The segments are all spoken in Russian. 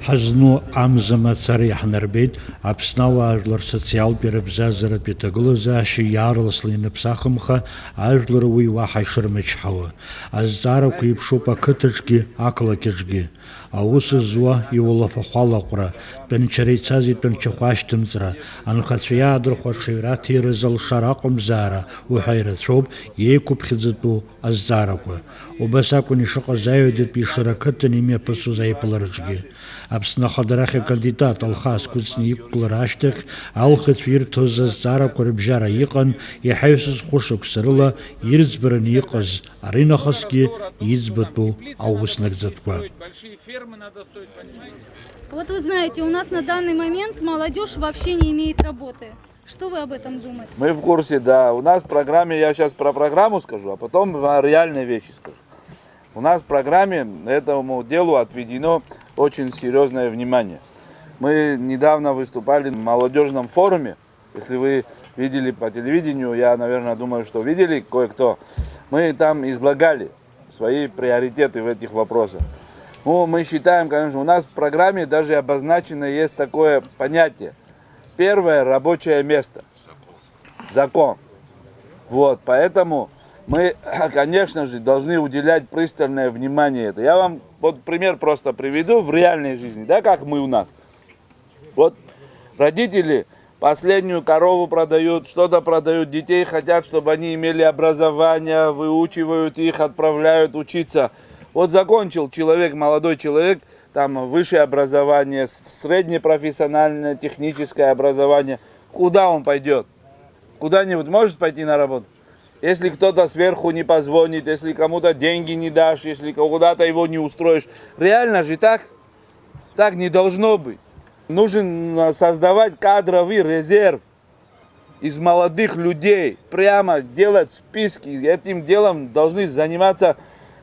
Ҳазну амзамацара иаҳнарбеит Аԥсны ажәлар социалтә ирыбзазаратә иҭагылазаашьа иаарласны ианыԥсахымха ажәлар уи уаҳа ишырмычҳауа. Азҵаарақәа еиԥшуп ақыҭаҿгьы ақалақьаҿгьы. Аус зуа иулафахә алаҟәра, тәанчара ицаз итәанчахә ашьҭымҵра, анхацәа иаадырхәо аҽаҩраҭира залшара акәымзаара уҳәа ирацәоуп иеиқәыԥхьаӡатәу азҵаарақәа. Убас акәын ишыҟаз аҩадатәи Ишыра ақыҭан имҩаԥысуаз аиԥылараҿгьы. Аԥсны ахадарахь акандидат Алхас кәыҵны иқәгылара ашьҭахь алхыцәа ирҭоз азҵаарақәа рыбжьара иҟан иҳаҩсыз хәышықәса рыла ирӡбараны иҟаз аринахысгьы иӡбатәу аус нагӡатәқәа. Вот вы знаете, у нас на данный момент молодежь вообще не имеет работы. Что вы об этом думаете? Мы в курсе, да. У нас в программе, я сейчас про программу скажу, а потом реальные вещи скажу. У нас в программе этому делу отведено очень серьезное внимание. Мы недавно выступали на молодежном форуме. Если вы видели по телевидению, я, наверное, думаю, что видели кое-кто. Мы там излагали свои приоритеты в этих вопросах. Ну, мы считаем, конечно, у нас в программе даже обозначено есть такое понятие. Первое – рабочее место. Закон. Вот, поэтому мы, конечно же, должны уделять пристальное внимание это. Я вам вот пример просто приведу в реальной жизни, да, как мы у нас. Вот родители последнюю корову продают, что-то продают, детей хотят, чтобы они имели образование, выучивают их, отправляют учиться. Вот закончил человек, молодой человек, там высшее образование, среднее профессиональное, техническое образование. Куда он пойдет? Куда-нибудь может пойти на работу? Если кто-то сверху не позвонит, если кому-то деньги не дашь, если куда-то его не устроишь. Реально же так? Так не должно быть. Нужно создавать кадровый резерв из молодых людей. Прямо делать списки. Этим делом должны заниматься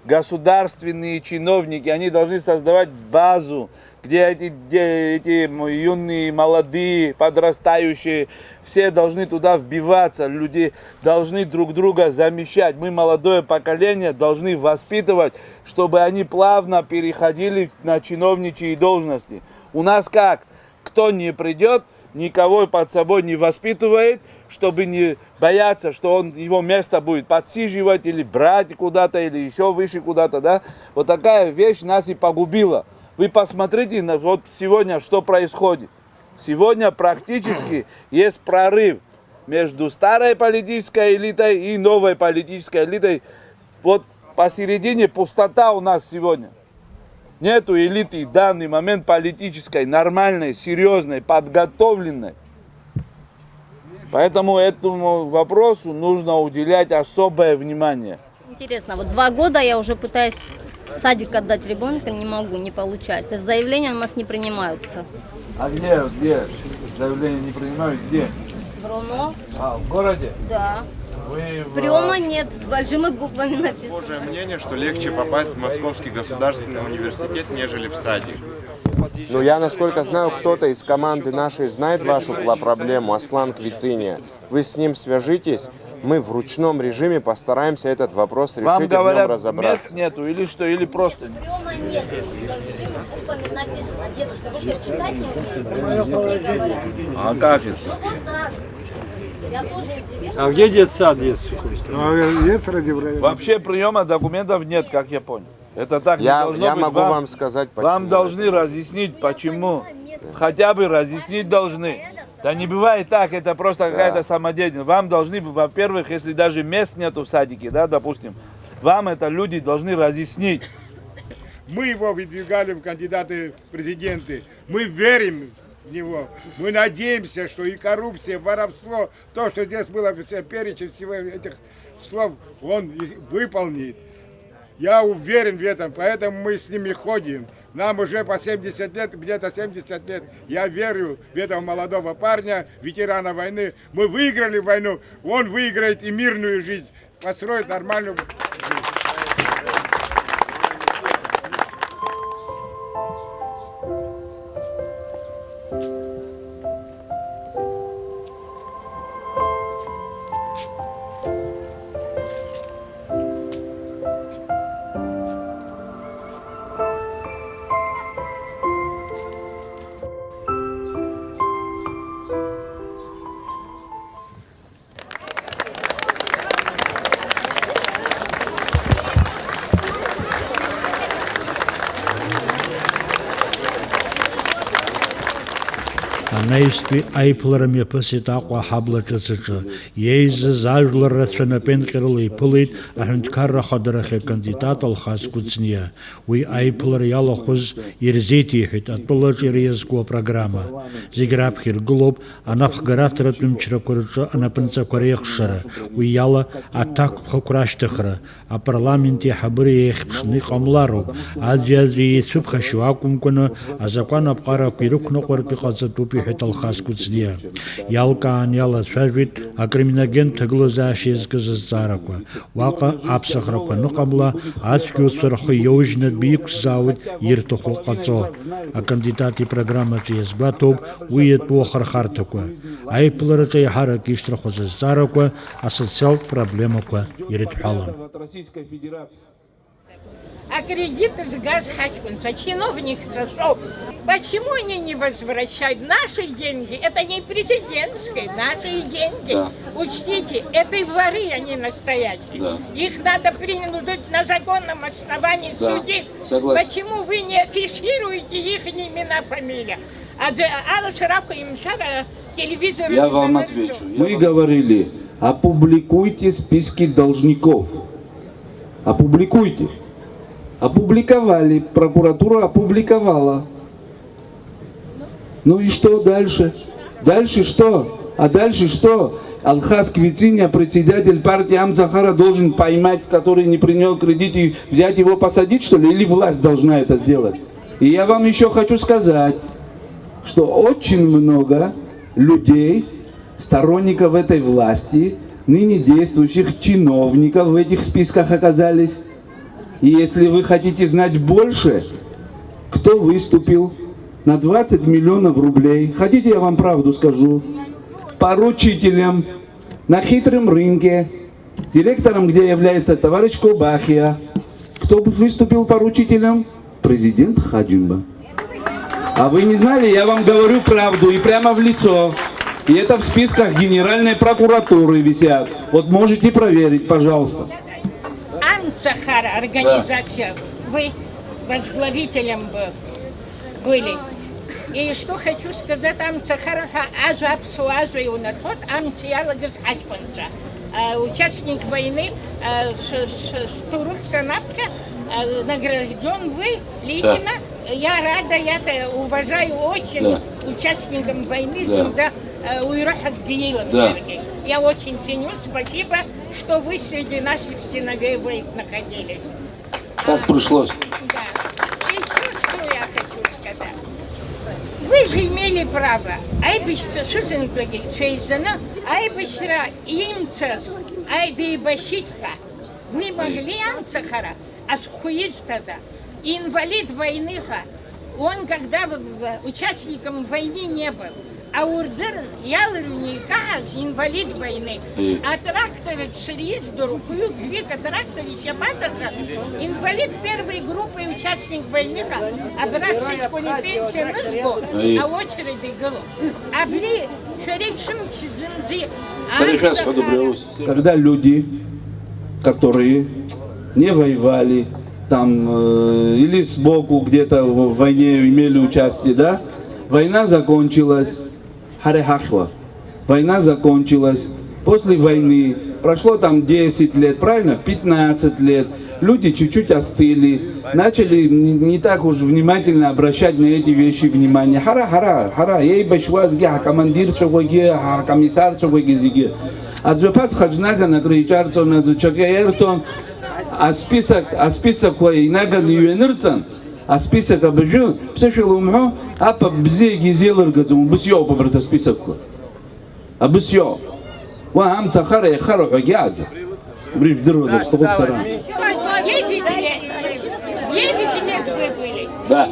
государственные чиновники. Они должны создавать базу, где эти юные, молодые, подрастающие, все должны туда вбиваться, люди должны друг друга замещать. Мы, молодое поколение, должны воспитывать, чтобы они плавно переходили на чиновничьи должности. У нас как? Кто не придет, никого под собой не воспитывает, чтобы не бояться, что его место будет подсиживать или брать куда-то, или еще выше куда-то, да? Вот такая вещь нас и погубила. Вы посмотрите, вот сегодня что происходит. Сегодня практически есть прорыв между старой политической элитой и новой политической элитой. Вот посередине пустота у нас сегодня. Нету элиты в данный момент политической, нормальной, серьезной, подготовленной. Поэтому этому вопросу нужно уделять особое внимание. Интересно, вот 2 года я уже пытаюсь в садик отдать ребенка, не могу, не получается. Заявления у нас не принимаются. А где заявления не принимают? Где? В Ровно. А, в городе? Да. Приема нет, с большими буквами написано. Похожее мнение, что легче попасть в Московский государственный университет, нежели в садик. Ну, я, насколько знаю, кто-то из команды нашей знает вашу проблему, Аслан Квициния. Вы с ним свяжитесь, мы в ручном режиме постараемся этот вопрос решить. Вам говорят, и в нем разобраться. мест нету или что, или просто? Приема нет, с большими буквами написано. Дедушка, вы что, читать не умеете? Вот что мне говорят. А как это? Ну вот так. Я тоже удивилась. А где детсад есть? Вообще приема документов нет, как я понял. Это так не Я должно быть. могу вам сказать, почему. Вам должны разъяснить, почему. Хотя бы разъяснить должны. Да не бывает так, это просто какая-то самодеятельность. Вам должны, во-первых, если даже мест нету в садике, да, допустим, вам это люди должны разъяснить. Мы его выдвигали в кандидаты в президенты. Мы верим в него. Мы надеемся, что и коррупция, воровство, то, что здесь было перечень всего этих слов, он выполнит. Я уверен в этом, поэтому мы с ними ходим. Нам уже по 70 лет, где-то 70 лет. Я верю в этого молодого парня, ветерана войны. Мы выиграли войну, он выиграет и мирную жизнь, построит нормальную жизнь. Анаистви айпларам япысит ақва хабла чыцычы. Ейзіз ажлар расфена пенкерлы пылыт, ахынткарра хадарахе кандидат алхаз куцния. Уи айплар яла хуз ерзетихит, атпылыч ерезгуа программа. Зиграбхир глоб, анапхгаратырат мчракурча, анапынца корекшара. Уи яла атак пхакраштыхра. А парламенте хабыри ехпшны камлару. Азиазри есубха шуакумкуна, а закон апкара кирукна кварпихаца тупи хеталхаз куцния. Ялкаан яла сважвит, а криминоген таглазаши изгазазараква. Вака апсахраква нукамла, аскю сарху йожнат бикс заут иртуху кацо. А кандидати программа чиез батоб, уиет похархартаква. Айпларачай харак иштрахозазараква, а социал проблемаква иритхалан. А кредиты с газ хачкунца, чиновник сошел. Почему они не возвращают наши деньги? Это не президентские, наши деньги. Да. Учтите, это и воры, они настоящие. Да. Их надо принудить на законном основании судить. Согласен. Почему вы не афишируете их имена, фамилия? Я вам отвечу. Мы говорили, опубликуйте списки должников. Опубликуйте. Опубликовали, прокуратура опубликовала. Ну и что дальше? Дальше что? А дальше что? Алхаз Квициня, председатель партии Амцахара, должен поймать, который не принял кредит, и взять его посадить, что ли? Или власть должна это сделать? И я вам еще хочу сказать, что очень много людей, сторонников этой власти, ныне действующих чиновников в этих списках оказались. И если вы хотите знать больше, кто выступил на 20 миллионов рублей, хотите, я вам правду скажу, поручителем на хитром рынке, директором, где является товарищ Кобахия. Кто выступил поручителем? Президент Хаджимба. А вы не знали? Я вам говорю правду и прямо в лицо. И это в списках Генеральной прокуратуры висят. Вот можете проверить, пожалуйста. Амцахара организация, да. Вы возглавителем были. И что хочу сказать, Амцахара азаб суазу и унархот амциялагас хачпанца. Участник войны Турух Санапка награжден вы лично. Да. Я рада, я уважаю очень участникам войны за Уйрахат Гиилом, Сергей. Я очень ценю, спасибо, что вы среди наших сыновей вы находились. Так пришлось. Да. И еще что я хочу сказать. Вы же имели право, айбишца шузенблаги, шейзана, айбишра имцас, айдейбашитха. Вы могли Амцахара, асхуиз тогда, инвалид войны, он когда участником войны не был. А урдер ялырни кахас инвалид войны. А трактор шриз дурухую гвика трактор еще матаха. Инвалид первой группы, участник войны. Образчичку не пенсия нызгу, а очереди голу. А бли шерифшим чидзинзи. Когда люди, которые не воевали, там, или сбоку где-то в войне имели участие, да? Война закончилась, Харехахва. Война закончилась. После войны прошло там 10 лет, правильно? 15 лет. Люди чуть-чуть остыли, начали не так уж внимательно обращать на эти вещи внимание. Хара, ей башвазги, командир шогоги, комиссар шогоги зиги. Аджапац хаджнага на кричарцо на зучакаертон, а список кой наган юенерцан, а список обжу, все шелумхо, а по бзеги зелыргазум, бусьё побрата список. А бусьё. Ва амца хара хагядзе. Бриж дырваза, что хоп сара. 9 лет вы были. Да.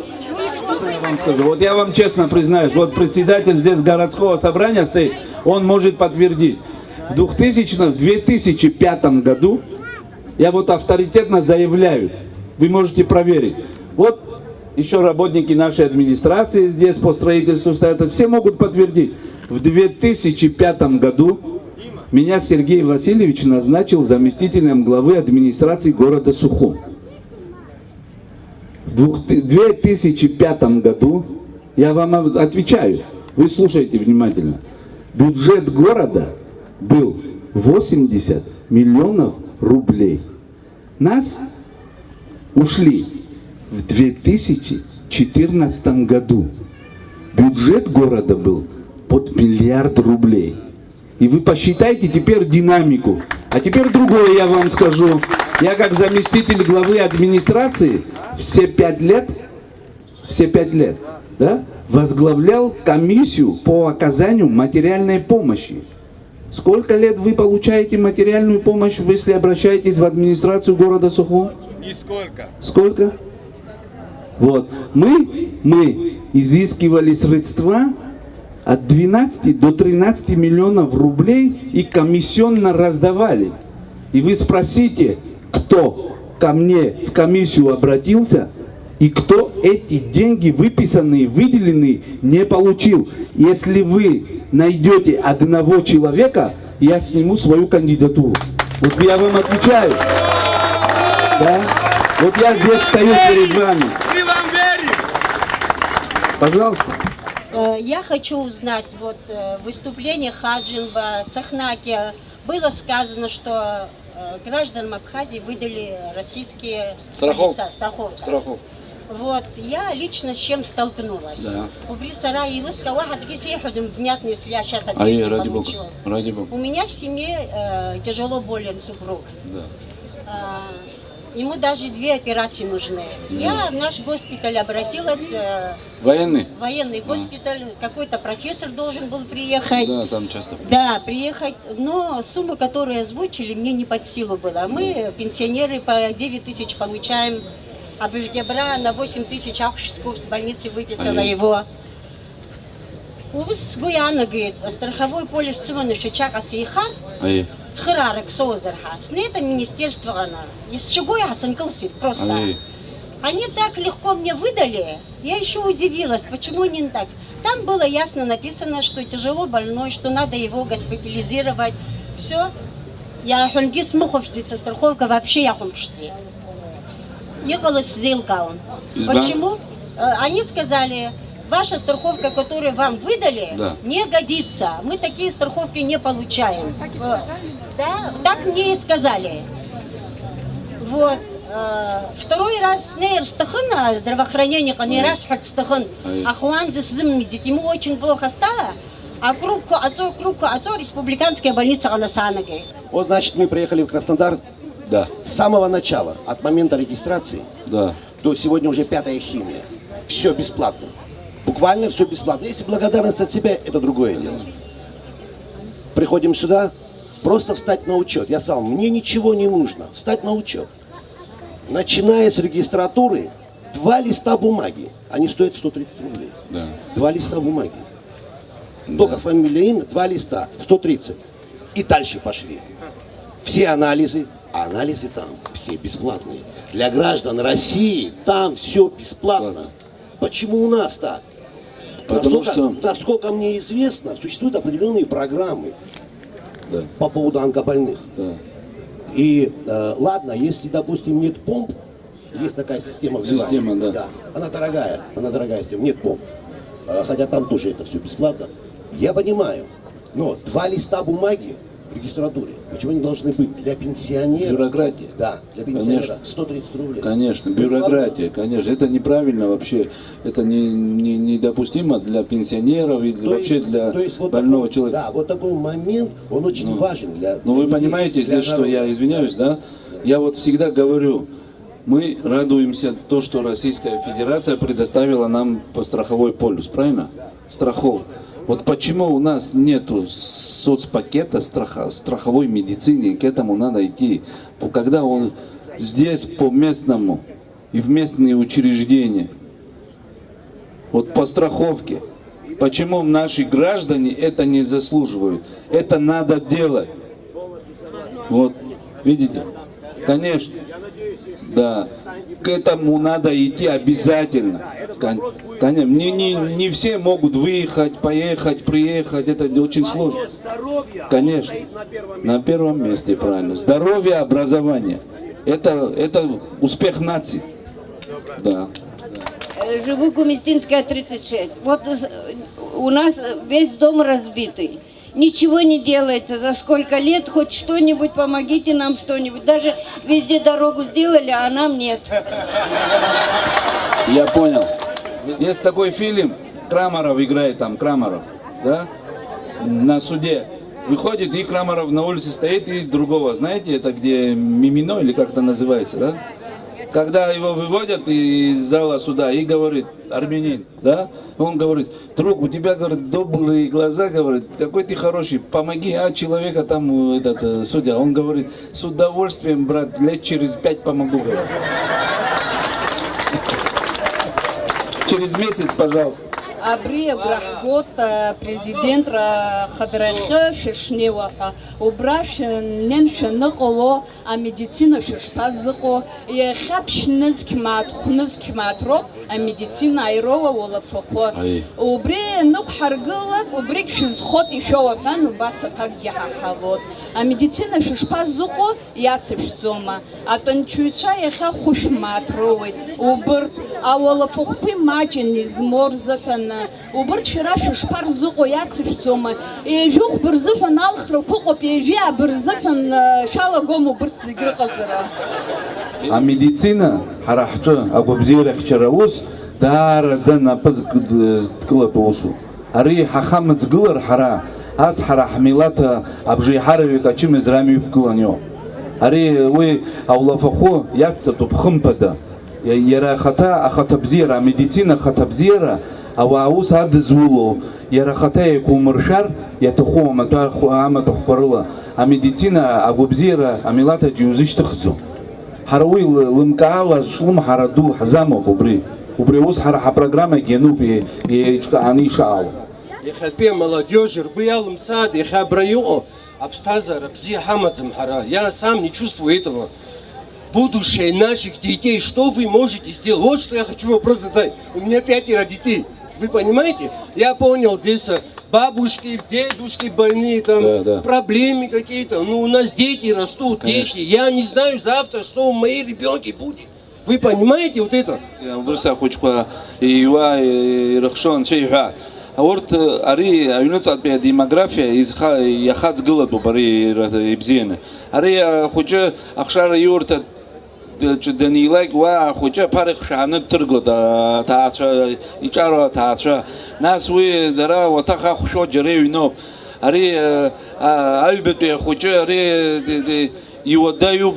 Я вам скажу, вот я вам честно признаюсь, вот председатель здесь городского собрания стоит, он может подтвердить. В 2005 году, я вот авторитетно заявляю, вы можете проверить, вот еще работники нашей администрации здесь по строительству стоят, все могут подтвердить. В 2005 году меня Сергей Васильевич назначил заместителем главы администрации города Сухум. В 2005 году, я вам отвечаю, вы слушайте внимательно, бюджет города был 80 миллионов рублей. Нас ушли в 2014 году. Бюджет города был под 1 миллиард рублей. И вы посчитайте теперь динамику. А теперь другое я вам скажу. Я как заместитель главы администрации все 5 лет, да, возглавлял комиссию по оказанию материальной помощи. Сколько лет вы получаете материальную помощь, если обращаетесь в администрацию города Сухум? Нисколько. Сколько? Вот. Мы изыскивали средства от 12 до 13 миллионов рублей и комиссионно раздавали. И вы спросите, кто ко мне в комиссию обратился и кто эти деньги выписанные, выделенные, не получил. Если вы найдете одного человека, я сниму свою кандидатуру. Вот я вам отвечаю. Да? Вот я здесь стою перед вами. Мы вам верим. Пожалуйста. Я хочу узнать, вот в выступлении Хаджинова, Цахнаки было сказано, что гражданам Абхазии выдали российские полиса, страховка. Вот, я лично с чем столкнулась. Да. У Брисара и Лыска внятно, если я сейчас ответ не получу. Ради Бога. У меня в семье тяжело болен супруг. Да. Ему даже 2 операции нужны. Я в наш госпиталь обратилась. Военный? Военный госпиталь. Какой-то профессор должен был приехать. Да, там часто. Да, приехать. Но сумма, которую озвучили, мне не под силу была. Мы, пенсионеры, по 9 тысяч получаем. А Беждебра на 8 тысяч Ахшсков с больницы выписала его. Ус Гуяна говорит, страховой полис Цимана Шичака Сейхар. Цхырарек Созерха. С это министерство она. Из чего я санкался просто. Они так легко мне выдали. Я еще удивилась, почему не так. Там было ясно написано, что тяжело больной, что надо его госпитализировать. Все. Я хунги смуховщица, страховка вообще я хуншти. Ехала с Зилкаун. Почему? Они сказали, ваша страховка, которую вам выдали, не годится. Мы такие страховки не получаем. Да, так мне и сказали. Вот. Второй раз Нейр Стахана, здравоохранение, не раз хоть Стахан, Ахуан медит, ему очень плохо стало, а круг отцу республиканская больница Анасанаги. Вот, значит, мы приехали в Краснодар с самого начала, от момента регистрации до сегодня уже 5-я химия. Все бесплатно. Буквально все бесплатно. Если благодарность от себя, это другое дело. Приходим сюда, просто встать на учет. Я сказал, мне ничего не нужно, встать на учет. Начиная с регистратуры, 2 листа бумаги. Они стоят 130 рублей. 2 листа бумаги. Только фамилия, имя, 2 листа, 130. И дальше пошли. Все анализы, а анализы там все бесплатные. Для граждан России там все бесплатно. Почему у нас так? Насколько мне известно, существуют определенные программы по поводу онкобольных. И ладно, если, допустим, нет помп, Есть такая система. Система, вливания. да. Она дорогая система, нет бомб. Хотя там тоже это все бесплатно. Я понимаю, но 2 листа бумаги в регистратуре, почему они должны быть для пенсионеров? Бюрократия. Да, для пенсионера. Конечно. 130 рублей. Конечно, бюрократия, конечно. Это неправильно вообще. Это недопустимо для пенсионеров и вообще для вот больного такой, человека. Да, вот такой момент, он очень важен для Ну вы людей, понимаете для здесь, что народа. я извиняюсь, да? Я вот всегда говорю, мы радуемся то, что Российская Федерация предоставила нам по страховой полюс, правильно? Страховку. Вот почему у нас нету соцпакета страховой медицины, к этому надо идти. Когда он здесь по местному и в местные учреждения, вот по страховке, почему наши граждане это не заслуживают? Это надо делать. Вот, видите? Конечно. Да. К этому надо идти обязательно. Конечно. Не все могут выехать, поехать, приехать. Это очень сложно. Конечно. На первом месте, правильно. Здоровье, образование. Это успех нации. Да. Живу Кумистинская, 36. Вот у нас весь дом разбитый. Ничего не делается. За сколько лет хоть что-нибудь, помогите нам что-нибудь. Даже везде дорогу сделали, а нам нет. Я понял. Есть такой фильм, Крамаров играет там, Крамаров, да? На суде. Выходит, и Крамаров на улице стоит, и другого, знаете, это где Мимино, или как это называется, да? Когда его выводят из зала суда и говорит, армянин, да, он говорит, друг, у тебя, говорит, добрые глаза, говорит, какой ты хороший, помоги, человека там, этот, судья, он говорит, с удовольствием, брат, лет через 5 помогу, говорит. Через месяц, пожалуйста. Абри брахгот президент Хадрахе Шишнева убраш неншнеқоло а медицина шишпазқо и хапшныз кматро а медицина айрова волафхо убри нук харгылак убрик шизхот ишован баса так яхалот а медицина шишпазқо яцепзома а тончуйша яха хушматровой убр а волафхпи мачин изморзакан وبرد شراش شبار زقو ياتسف زوما يجوخ برزحن الخر فوق بيجي برزحن شالا قومو برد سيجري قلزرا А медицина, харахча, агубзира хчараус, дара дзана пазк кла поусу. Ари хахамц гулар хара, аз харах милата абжи харави качим израми куланьо. Ари вы аулафахо ятса тупхымпада. Яра хата ахатабзира, медицина хатабзира. Ауаус адзуло, ярахатая кумаршар, ятахо амата хпарла, а медицина агубзира, амилата джузиштахцу. Харуи лымкаала шлым хараду хазамо убри ус хараха программа генупи и анишаал. Я хотел молодежи, рбыялым сад, я хабраю, обстаза, рабзи хамадзам хара. Я сам не чувствую этого. Будущее наших детей, что вы можете сделать? Вот что я хочу вопрос задать. У меня 5 детей. Вы понимаете? Я понял, здесь бабушки, дедушки больные, там проблемы какие-то. Ну, у нас дети растут, конечно. Дети. Я не знаю завтра, что у моей ребенки будет. Вы понимаете вот это? Я برسا خوشكوا يوا رخشون شيء أورت أري أيونت على ديموغرافيا إذا يخاز غلط وبري يبزين أري خوجة أخشار يورت دنيلاك وخوجة بارك شانة ترقد تاعتها يجارة تاعتها ناس وي درا وتخا خوشة جري نوب أري أيبت خوجة أري يودايو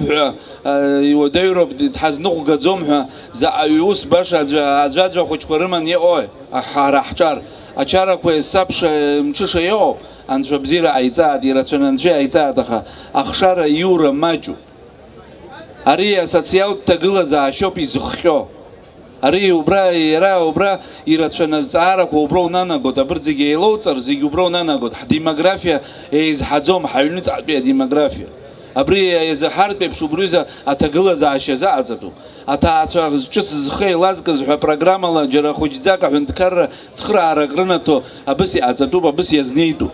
رب تحزنوق قدزومها زعيوس باش أزواج خوش كرمان يأوي أحرحشار أشارة كوي سبش مشش يأو أنت بزير عيزاد يرتون أنت عيزاد أخا أخشار يورا ماجو أري ساتسياو تقول زعشوب يزخشو أري وبرا يرا وبرا يرتون زعارك وبرو نانا قد أبرزي جيلوتر زي وبرو نانا قد ديموغرافيا إز حزوم حيونت عبيا ديموغرافيا أبري إذا حارت بيبشوبروزا أتقول زعشة زعزتو أتعطى جس زخي لازقز ح برنامج لا جرا خوجزاك عند كر تخرع رقرنتو أبسي أتزتو أبسي يزنيتو